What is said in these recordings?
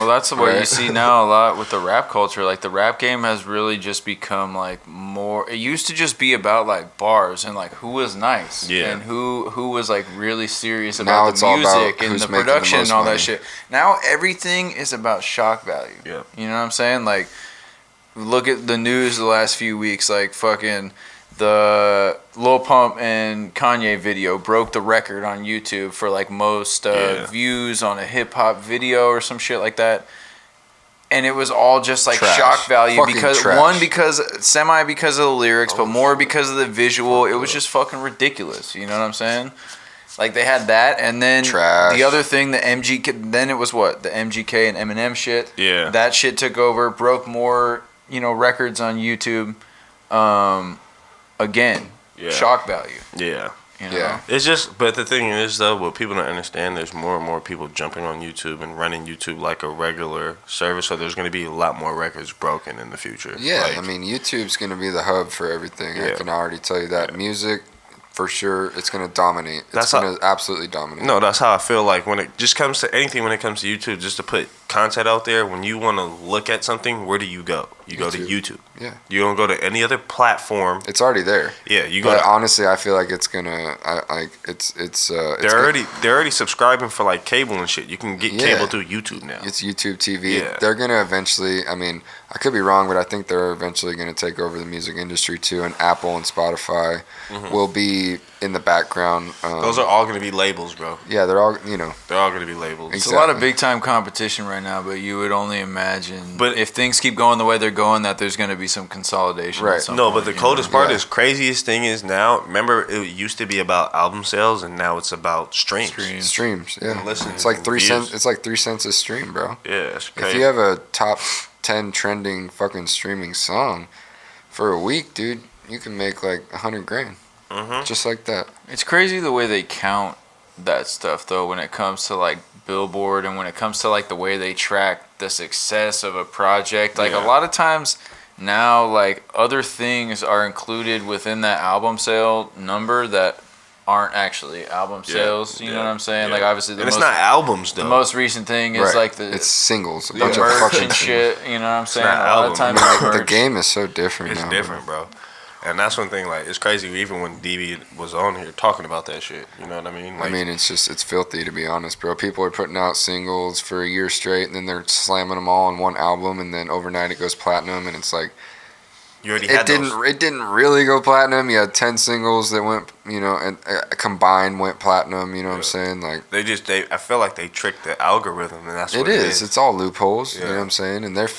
Well, that's what you see now a lot with the rap culture. Like the rap game has really just become like more. It used to just be about like bars and like who was nice and who was like really serious about the music and the production and all that shit. Now everything is about shock value. Yeah, you know what I'm saying? Like, look at the news the last few weeks. Like fucking the Lil Pump and Kanye video broke the record on YouTube for like most views on a hip hop video or some shit like that. And it was all just like shock value fucking because because of the lyrics, but more because of the visual. It was just fucking ridiculous. You know what I'm saying? Like they had that, and then the other thing, the MGK. Then it was what the MGK and Eminem shit. Yeah, that shit took over, broke more records on YouTube. Again, shock value. Yeah. It's just, but the thing is, though, what people don't understand, there's more and more people jumping on YouTube and running YouTube like a regular service, so there's going to be a lot more records broken in the future. Yeah, like, I mean, YouTube's going to be the hub for everything. I can already tell you that. Music, for sure, it's going to dominate. It's going to absolutely dominate. No, that's how I feel like when it just comes to anything, when it comes to YouTube, just to put content out there, when you want to look at something, where do you go? You go to YouTube. Yeah. You don't go to any other platform. It's already there. Yeah, you go. But honestly, I feel like it's gonna. They're already subscribing for like cable and shit. You can get cable through YouTube now. It's YouTube TV. Yeah. They're gonna eventually. I mean, I could be wrong, but I think they're eventually gonna take over the music industry too. And Apple and Spotify will be in the background. Those are all gonna be labels, bro. Yeah, they're all. They're all gonna be labels. It's a lot of big time competition right now, but you would only imagine. But if things keep going the way they're going, that there's gonna be some consolidation. Right. No, but the coldest part is craziest thing is now. Remember, it used to be about album sales, and now it's about streams. Streams. Yeah. Listen, it's like 3 cents. It's like 3 cents a stream, bro. Yeah, it's crazy. If you have a top 10 trending fucking streaming song for a week, dude, you can make like $100,000. Just like that. It's crazy the way they count that stuff though when it comes to like Billboard and when it comes to like the way they track the success of a project. Like a lot of times now, like other things are included within that album sale number that aren't actually album sales. You know what I'm saying? Like obviously, it's not albums though. The most recent thing is like it's singles, a bunch of fucking shit. You know what I'm saying? A lot of times the game is so different. It's now, different, bro. And that's one thing, like, it's crazy, even when DB was on here talking about that shit, you know what I mean? Like, I mean, it's filthy, to be honest, bro. People are putting out singles for a year straight, and then they're slamming them all on one album, and then overnight it goes platinum, and it's like, it didn't really go platinum. You had 10 singles that went, and combined went platinum. You know what I'm saying? Like I feel like they tricked the algorithm, and that's what it is. It's all loopholes. You know what I'm saying? And they're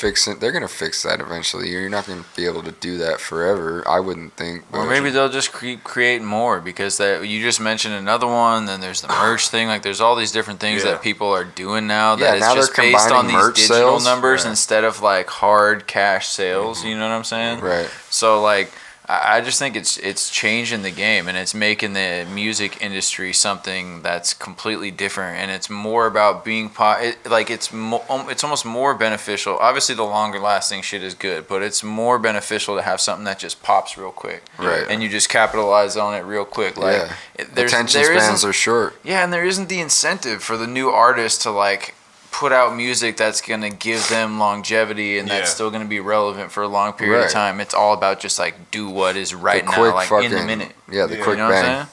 gonna fix that eventually. You're not gonna be able to do that forever. I wouldn't think. Or maybe they'll just create more because you just mentioned another one. Then there's the merch thing. Like there's all these different things that people are doing now. That it's just based on these digital numbers instead of like hard cash sales. You know what I'm saying? Right. So like I just think it's changing the game and it's making the music industry something that's completely different and it's more about being it's almost more beneficial. Obviously the longer lasting shit is good, but it's more beneficial to have something that just pops real quick. Right. And you just capitalize on it real quick. Like attention spans are short. Yeah, and there isn't the incentive for the new artist to like put out music that's going to give them longevity and that's still going to be relevant for a long period of time. It's all about just like do what is right now, like in the minute. Yeah, the quick bang.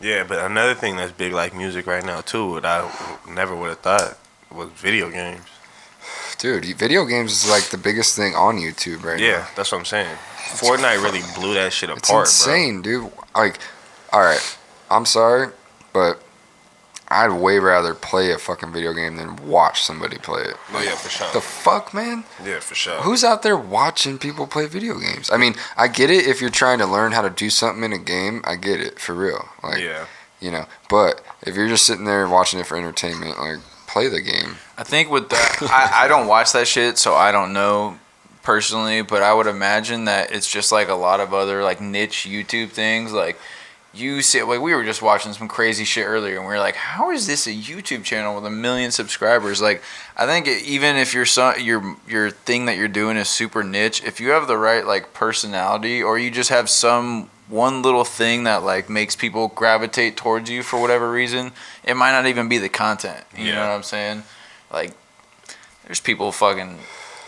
Yeah, but another thing that's big like music right now too, what I never would have thought was video games. Dude, video games is like the biggest thing on YouTube right now. Yeah, that's what I'm saying. Fortnite really blew that shit apart, it's insane, dude. Like, all right, I'm sorry, but I'd way rather play a fucking video game than watch somebody play it. Oh, yeah, for sure. The fuck, man? Yeah, for sure. Who's out there watching people play video games? I mean, I get it if you're trying to learn how to do something in a game. I get it, for real. Like, but if you're just sitting there watching it for entertainment, like, play the game. I think with that, I don't watch that shit, so I don't know personally, but I would imagine that it's just like a lot of other, like, niche YouTube things, like, you see, like we were just watching some crazy shit earlier, and we were like, "How is this a YouTube channel with 1 million subscribers?" Like, I think even if your thing that you're doing is super niche, if you have the right like personality, or you just have some one little thing that like makes people gravitate towards you for whatever reason, it might not even be the content. You know what I'm saying? Like, There's people fucking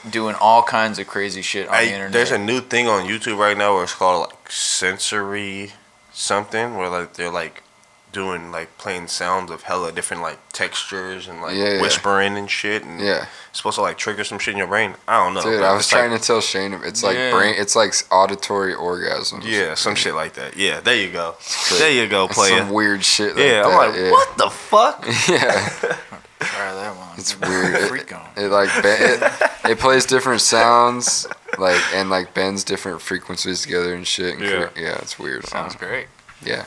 doing all kinds of crazy shit on the internet. There's a new thing on YouTube right now where it's called like sensory something, where like they're like doing like playing sounds of hella different like textures and like whispering and shit, and it's supposed to like trigger some shit in your brain. I don't know, dude. I was trying to tell Shane it's like brain, it's like auditory orgasms. Yeah, some shit like that. Yeah, there you go. There you go, player. Some weird shit. Yeah, like I'm like, what the fuck? Yeah. Try that one. It's weird. It like it plays different sounds, like, and like bends different frequencies together and shit. And yeah, it's weird. Sounds great. Yeah.